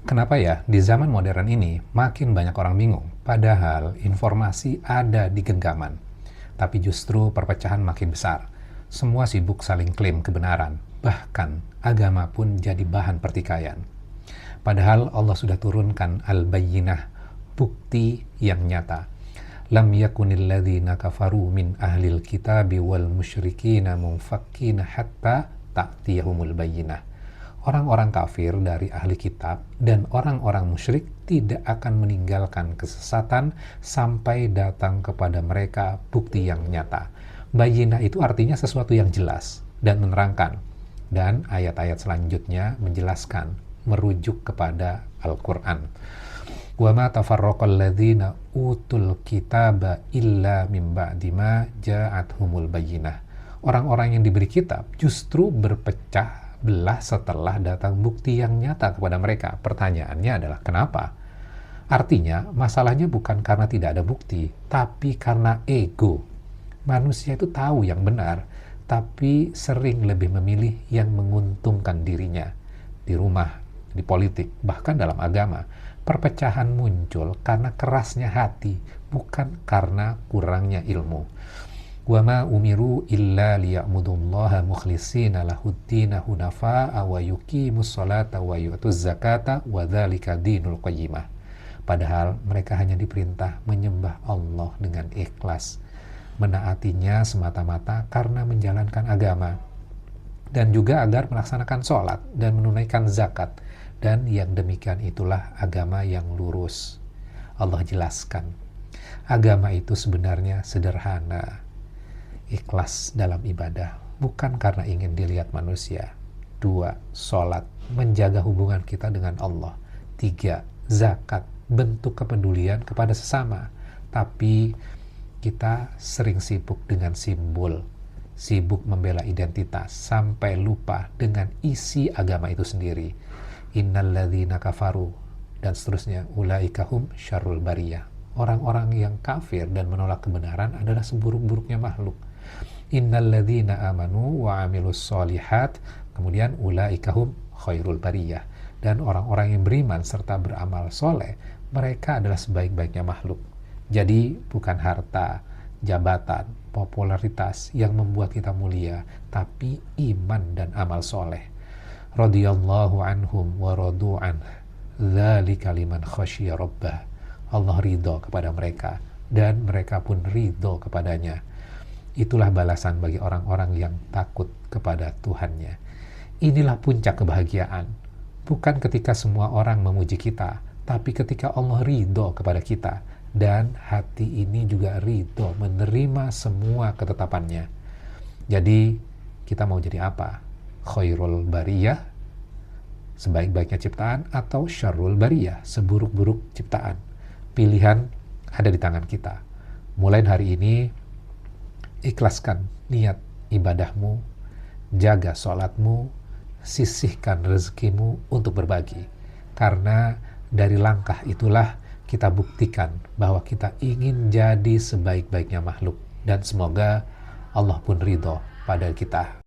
Kenapa ya di zaman modern ini makin banyak orang bingung, padahal informasi ada di genggaman. Tapi justru perpecahan makin besar. Semua sibuk saling klaim kebenaran, bahkan agama pun jadi bahan pertikaian. Padahal Allah sudah turunkan al-bayyinah, bukti yang nyata. Lam yakunil ladzina kafaru min ahlil kitabi wal musyrikina munfakkina hatta ta'tiyahumul bayyinah. Orang-orang kafir dari ahli kitab dan orang-orang musyrik tidak akan meninggalkan kesesatan sampai datang kepada mereka bukti yang nyata. Bayyinah itu artinya sesuatu yang jelas dan menerangkan. Dan ayat-ayat selanjutnya menjelaskan, merujuk kepada Al-Quran. Wa ma tafarraqal ladzina utul kitaba illa mim ba'di ma ja'athumul bayyinah. Orang-orang yang diberi kitab justru berpecah belah setelah datang bukti yang nyata kepada mereka. Pertanyaannya adalah kenapa? Artinya masalahnya bukan karena tidak ada bukti, tapi karena ego. Manusia itu tahu yang benar, tapi sering lebih memilih yang menguntungkan dirinya. Di rumah, di politik, bahkan dalam agama, perpecahan muncul karena kerasnya hati, bukan karena kurangnya ilmu. Wa ma umiru illa liya'budullaha mukhlishina lahuddina hunafa'a wa yuqimus sholata wa yu'tuz zakata wa dzalika dinul qayyimah. Padahal mereka hanya diperintah menyembah Allah dengan ikhlas, menaatinya semata-mata karena menjalankan agama, dan juga agar melaksanakan sholat dan menunaikan zakat, dan yang demikian itulah agama yang lurus. Allah jelaskan, agama itu sebenarnya sederhana. Ikhlas dalam ibadah, bukan karena ingin dilihat manusia. 2. Sholat, menjaga hubungan kita dengan Allah. 3. Zakat, bentuk kepedulian kepada sesama. Tapi kita sering sibuk dengan simbol, sibuk membela identitas, sampai lupa dengan isi agama itu sendiri. Innalladzina kafaru, dan seterusnya, ulaika hum syarrul bariyah. Orang-orang yang kafir dan menolak kebenaran adalah seburuk-buruknya makhluk. Innalladzina amanu wa amilus solihat, kemudian ulaika hum khairul bariyah. Dan orang-orang yang beriman serta beramal soleh, mereka adalah sebaik-baiknya makhluk. Jadi bukan harta, jabatan, popularitas yang membuat kita mulia, tapi iman dan amal soleh. Radiyallahu anhum wa radu'an, dzalika liman khasyiya rabbah. Allah ridho kepada mereka, dan mereka pun ridho kepadanya. Itulah balasan bagi orang-orang yang takut kepada Tuhannya. Inilah puncak kebahagiaan. Bukan ketika semua orang memuji kita, tapi ketika Allah ridho kepada kita. Dan hati ini juga ridho menerima semua ketetapannya. Jadi, kita mau jadi apa? Khairul bariyah, sebaik-baiknya ciptaan, atau syarrul bariyah, seburuk-buruk ciptaan. Pilihan ada di tangan kita. Mulai hari ini, ikhlaskan niat ibadahmu, jaga sholatmu, sisihkan rezekimu untuk berbagi. Karena dari langkah itulah kita buktikan bahwa kita ingin jadi sebaik-baiknya makhluk. Dan semoga Allah pun ridho pada kita.